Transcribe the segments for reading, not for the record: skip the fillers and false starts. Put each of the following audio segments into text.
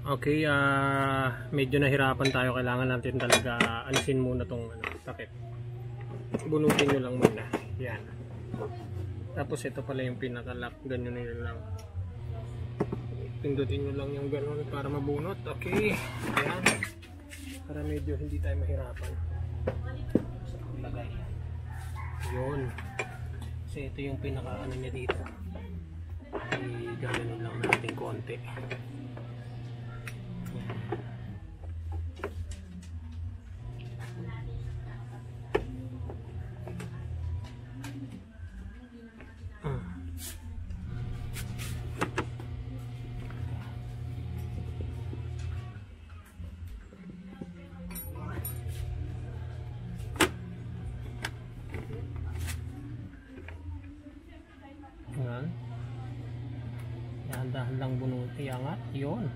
Okay, medyo nahirapan tayo. Kailangan natin talaga alisin muna tong takip. Bunutin nyo lang muna. Yan. Tapos ito pala yung pinaka-lock. Ganyan nyo lang. Pindutin nyo lang yung gano'n para mabunot. Okay. Yan. Para medyo hindi tayo mahirapan. Sa paglagay. Yun. Kasi ito yung pinaka-ano niya dito. Gaganon lang natin konti. Dahan-dahan lang bunutin, iangat, yun.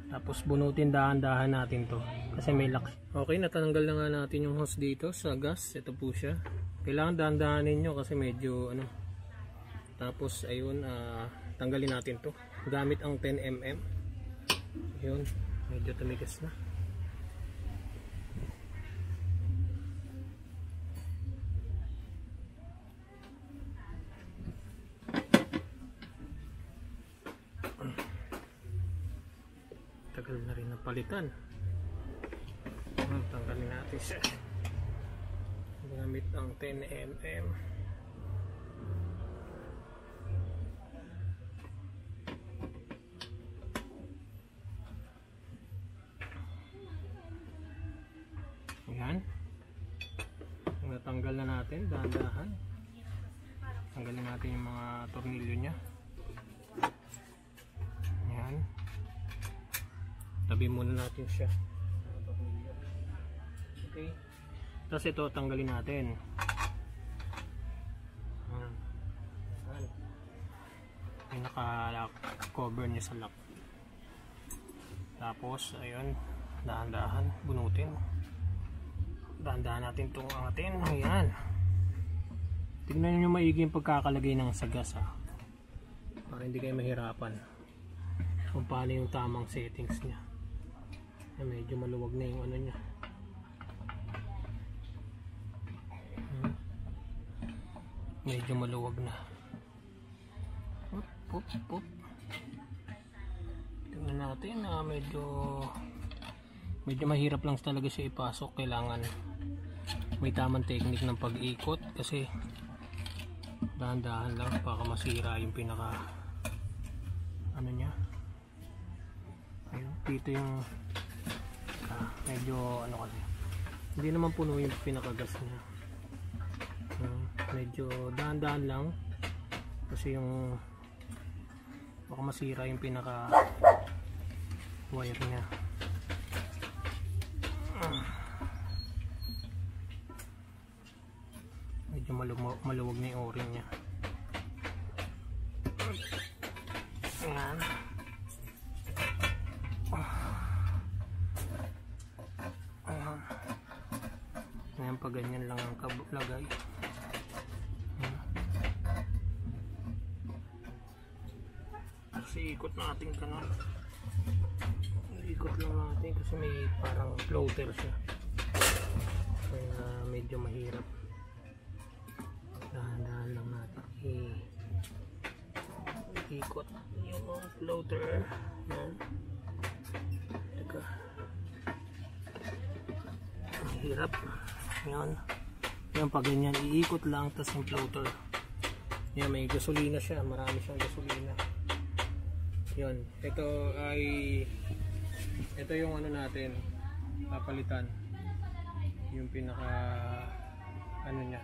Tapos bunutin dahan-dahan natin to kasi may lock. Okay, natanggal na nga natin yung hose dito sa gas. Ito po siya. Kailangan dahan-dahanin nyo kasi medyo Tapos ayun, tanggalin natin to gamit ang 10mm. Yun, medyo tumigas na. Tagal na rin napalitan. Tanggalin natin siya gamit ang 10mm. Ayan, natanggal na natin dahan-dahan. Tanggalin natin yung mga tornilyo nya. Ayan, tabi muna natin siya. Okay. Tapos ito tanggalin natin. Yung naka-cover niya sa lock. Tapos ayun, dahan-dahan bunutin. Dahan-dahan natin itong angatin. Ayan. Tignan nyo maigi yung pagkakalagay ng sagas para hindi kayo mahirapan kung paano yung tamang settings nya. Medyo maluwag na yung ano nya. Medyo maluwag na. Pop. Tingnan natin medyo mahirap lang talaga siya ipasok. Kailangan may tamang technique ng pag-ikot kasi dahan-dahan lang baka masira yung pinaka ano nya. Ayun, dito yung medyo kasi hindi naman puno yung pinakagas nya. Medyo dahan-dahan lang kasi yung baka masira yung pinaka wire nya. Medyo maluwag na yung o-ring nya. Ayan. Ayan, pag ganyan lang ang lagay. Kasi ikot natin kanon. Ikot lang natin kasi may parang floater siya. Kaya medyo mahirap. Dahan-dahan lang natin ikot yung floater. Yan. Teka. Mahirap. Yan. Yan, pag ganyan iikot lang tas yung floater. Yan, may gasolina siya. Marami siyang gasolina. Yun, ito yung ano natin papalitan, yung pinaka ano nya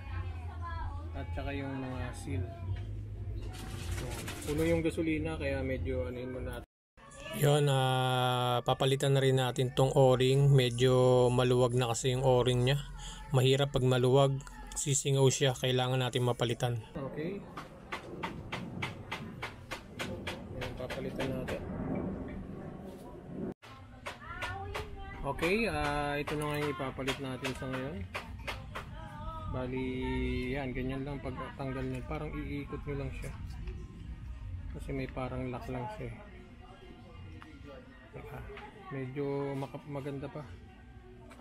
at saka yung mga seal. Puno yung gasolina kaya medyo anuin mo natin. Yun, papalitan na rin natin tong o-ring. Medyo maluwag na kasi yung o-ring nya. Mahirap pag maluwag, sisingaw siya, kailangan natin mapalitan. Okay, papalitan natin. Okay, ito na nga yung ipapalit natin sa ngayon. Bali, yan, ganyan lang pagtanggal nyo. Parang iikot nyo lang siya. Kasi may parang lock lang siya. medyo maganda pa,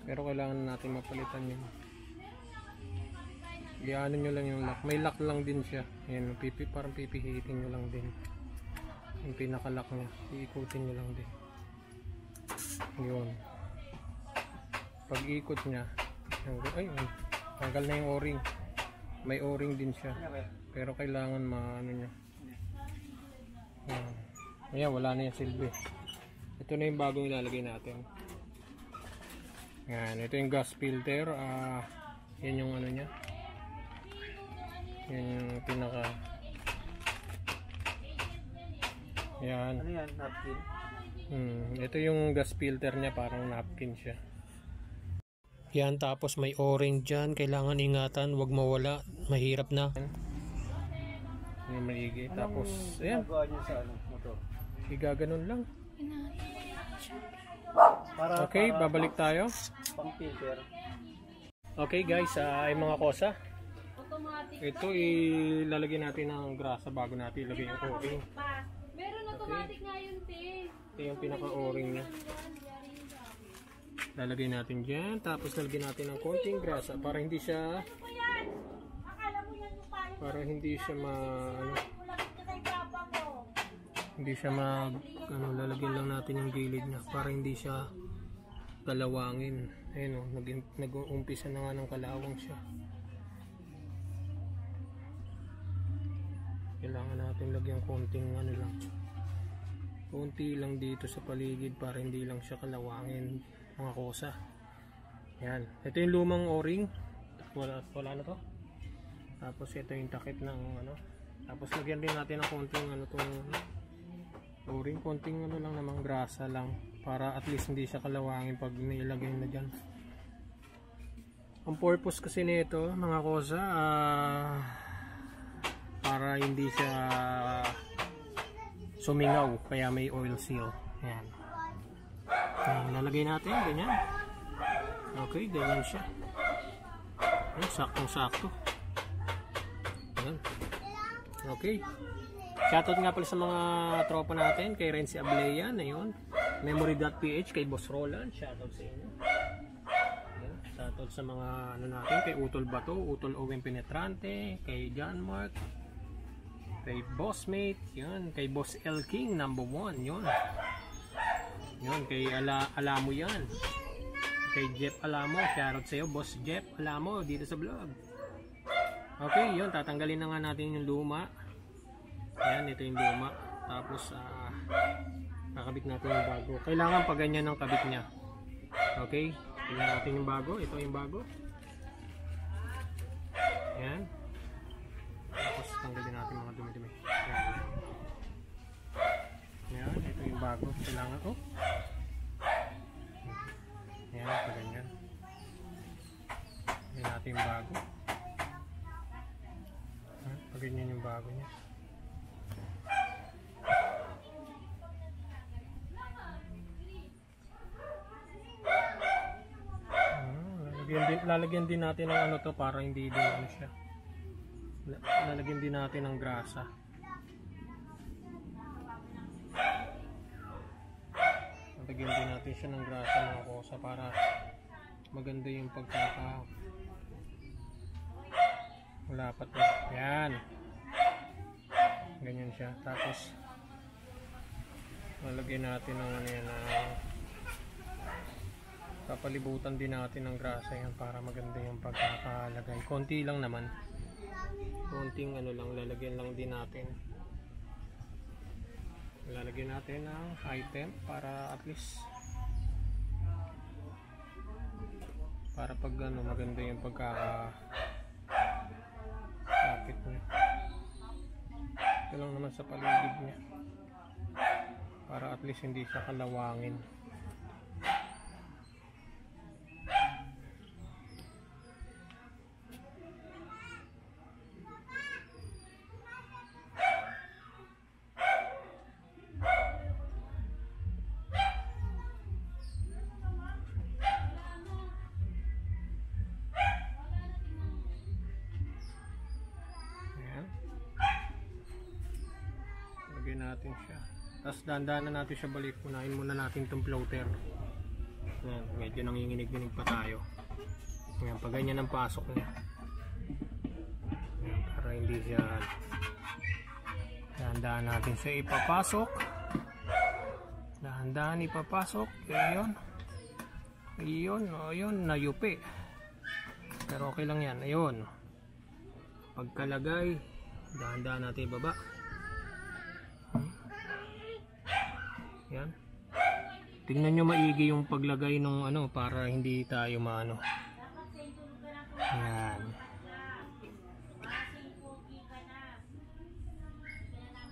pero kailangan natin mapalitan yun. Iano nyo lang yung lock, may lock lang din siya. Ayan, parang pipihitin nyo lang din yung pinaka-lock nya, iikutin nyo lang din yun. Pag ikot nya, ay, tanggal na yung o-ring. May o-ring din siya, pero kailangan maano nya. Ayan, wala na yung silbi. Ito na yung bagong ilalagay natin. Ayan, ito yung gas filter. Yan yung ano nya, yan yung pinaka. Yan. Ano yan? Napkin? Ito yung gas filter nya, parang napkin siya. Yan, tapos may o-ring dyan. Kailangan ingatan, wag mawala. Mahirap na. Yung maigi. Tapos, ayan. Nagawa sa ano, motor? Igaganon lang. Okay, babalik tayo. Pang filter. Okay guys, ay mga kosa. Ito ilalagay natin ng grasa bago natin ilagay yung o-ring. Meron automatic nga yun, te. Ito yung pinaka-o-ring niya. Lalagay natin dyan, tapos lalagyan natin ng konting grasa para hindi siya lalagyan lang natin yung gilid niya para hindi siya kalawangin. Ayun o, nag-uumpisa na nga ng kalawang siya. Kailangan natin lagyan konting ano lang, konti lang dito sa paligid para hindi lang siya kalawangin mga kosa. Yan, ito yung lumang o-ring, wala na to. Tapos ito yung takip ng ano, tapos lagyan din natin ng konting ano tong o-ring, konting ano lang namang grasa lang para at least hindi siya kalawangin pag nilagay na dyan. Ang purpose kasi nito mga kosa, para hindi siya sumingaw, kaya may oil seal. Yan. Lalagay natin ganyan. Okay, ganyan siya. Ayan, saktong-sakto. Ayan. Okay. Shoutout nga pala sa mga tropa natin, kay Renzi Ableyan, ayun. Memory.ph, kay Boss Roland, shoutout sa inyo. Ayan. Shoutout sa mga ano natin, kay Utol Bato, Utol Owen Penetrante, kay John Mark, kay Bossmate, yun, kay Boss L King number 1, yun. Yun, kay Alamo yan. Kay Jeff Alamo, shoutout sa iyo, Boss Jeff Alamo dito sa vlog. Okay, yun, tatanggalin na nga natin yung luma. Ayan, ito yung luma. Tapos kakabit natin yung bago. Kailangan pa ganyan ang kabit niya. Okay, tingnan natin yung bago. Ito yung bago. Ayan. Tapos tanggalin natin mga dumi-dumi. Ayan, ito yung bago. Kailangan ko. Ayan, pa ganyan. Ayan natin yung bago. Ayan, pa ganyan yung bago niya. Lalagyan din natin ng ano to para hindi din ano siya. Lalagyan din natin ng grasa. Lalagyan din natin siya ng grasa mga kosa para maganda yung lapat na. Yan. Ganyan siya. Tapos lalagyan natin ng ano yan, papalibutan din natin ng grasa yan para maganda yung pagkakalagay. Konti lang naman. Konting ano lang, lalagyan lang din natin. Lalagyan natin ng high temp para at least para pag ano, maganda yung pagkakapit niya. Ito lang naman sa paligid niya para at least hindi siya kalawangin. Lagyan natin siya. Tapos dahan-dahan na natin siya balik. Unahin muna natin itong floater. Ayan, medyo nanginginig-ginig pa tayo. Ayan, pag ganyan ang pasok niya. Ayan, para hindi siya, dahan-dahan natin siya ipapasok. Dahan-dahan ipapasok. Ayun. Ayun, ayun, nayupi. Pero okay lang yan. Ayun. Pagkalagay, dahan-dahan natin ibaba. Yan. Tingnan nyo maigi yung paglagay ng ano para hindi tayo maano. Yan.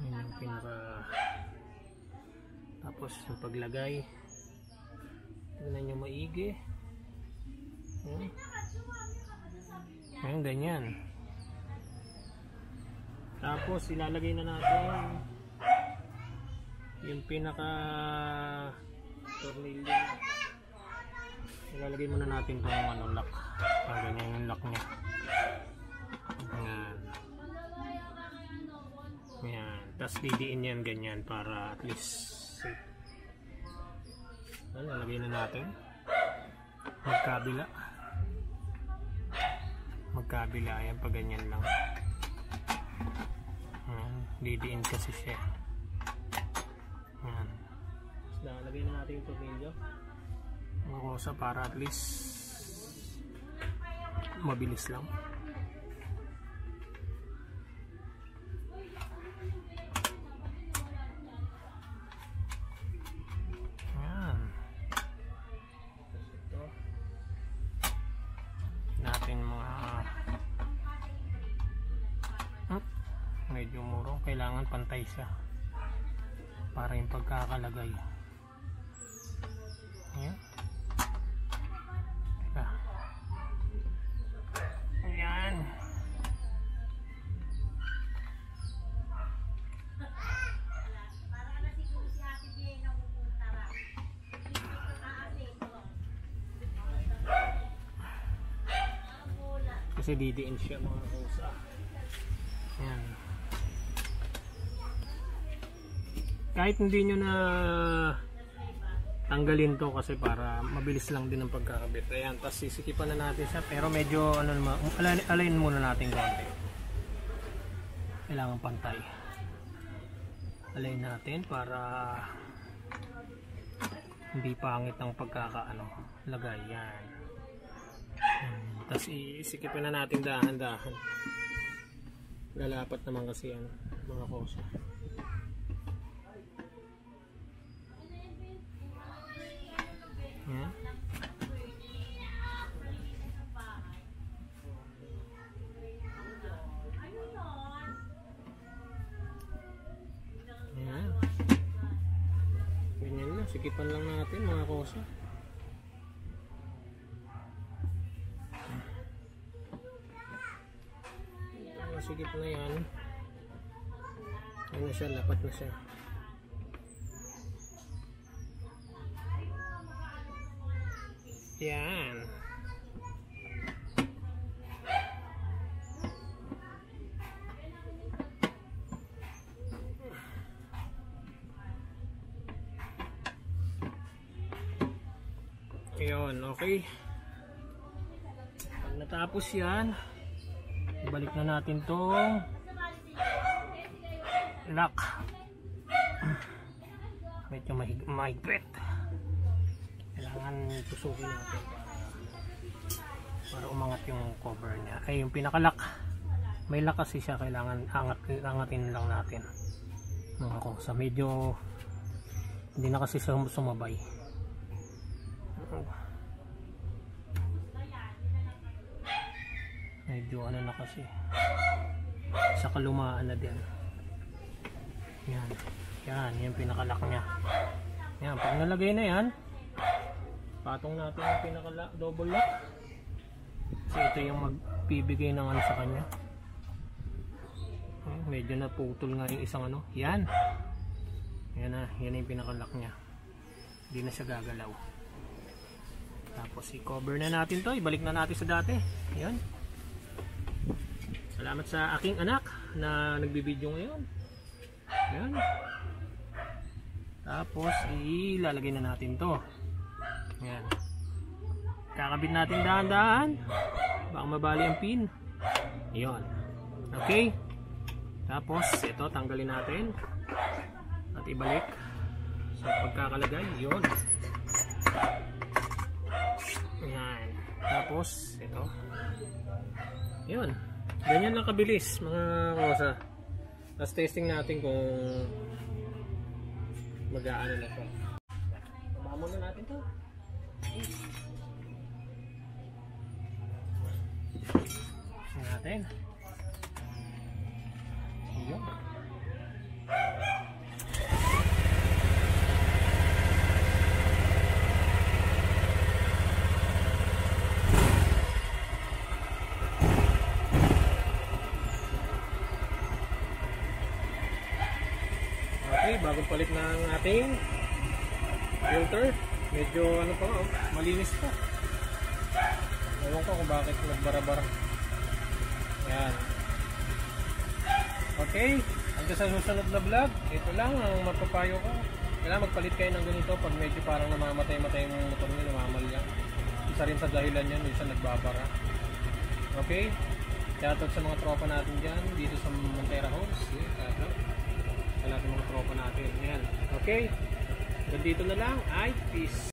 Yan yung pinaka. Tapos yung paglagay. Tingnan nyo maigi. Yan. Yan, ganyan. Tapos ilalagay na natin yung pinaka tornilyo. Ilalagay muna natin itong ano, lock. Ganyan yung lock nya. Ayan. Ayan. Tapos didiin yan ganyan para at least safe. Ayan, lalagay na natin. Magkabila. Magkabila. Ayan, pag ganyan lang. Ayan, didiin kasi siya. Ayan. Lalagay na natin yung tornilyo. Mga kosa para at least mabilis lang. Ayan. Ito. Natin mga medyo muro. Kailangan pantay siya para yung pagkakalagay. Ayan. Ayan. Kasi didiin siya mga kusa. Ayan. Kahit hindi nyo na tanggalin to kasi para mabilis lang din ang pagkakabit. Ayan, tapos sisikipan na natin siya pero medyo ano naman, align muna natin konti. Kailangan pantay. Align natin para hindi pangit ang pagkakaano lagay. Yan. Tapos isikipin na natin dahan-dahan. Lalapat naman kasi yan mga kosa. Yan. Yan. Ganyan lang, sikipan lang natin mga kosa. Masigip na yan. Ano siya, lapat na siya. Yan. Ayun, okay. Pag natapos yan, ibalik na natin tong lock. Medyo mahigpit. Kailangan tusukin natin para umangat yung cover niya. Ay, yung pinaka-lock. May lock kasi siya. Kailangan angatin lang natin. Mga kosa. Medyo hindi na kasi sumabay. Medyo ano na kasi. Sa kalumaan na din. Yan. Yan. Yung pinaka-lock niya. Yan. Pag nalagay na yan, patong natin yung pinaka-double lock. Kasi ito yung magbibigay ng ano sa kanya. Medyo naputol nga yung isang ano. Yan. Yan na. Yan yung pinaka-lock niya. Hindi na siya gagalaw. Tapos i-cover na natin to. Ibalik na natin sa dati. Yan. Salamat sa aking anak na nagbibideo ngayon. Yan. Tapos ilalagay na natin to. Ayan. Kakabit natin dahan-dahan. Baka mabali ang pin. Yun. Okay. Tapos ito tanggalin natin. At ibalik. So pagkakalagay. Yun. Ayan. Tapos ito. Yun. Ganyan lang kabilis mga kosa. Tapos testing natin kung mag-aano na ito. Tama muna natin ito. Natin. Yun. Okay, bagong palit na ang ating filter. Medyo ano pa nga, malinis pa. Ewan ko kung bakit nagbara-bara. Ayan. Okay, hanggang sa susunod na vlog, ito lang ang mapapayo ko. Kailangan magpalit kayo ng ganito pag medyo parang namamatay-matay yung motor nyo, namamalya. Isa rin sa dahilan yan, minsan nagbabara. Okay, shoutout sa mga tropa natin dyan, dito sa Montera Homes. Shoutout sa lahat ng mga tropa natin. Ayan. Okay, hanggang dito na lang. Ay, peace.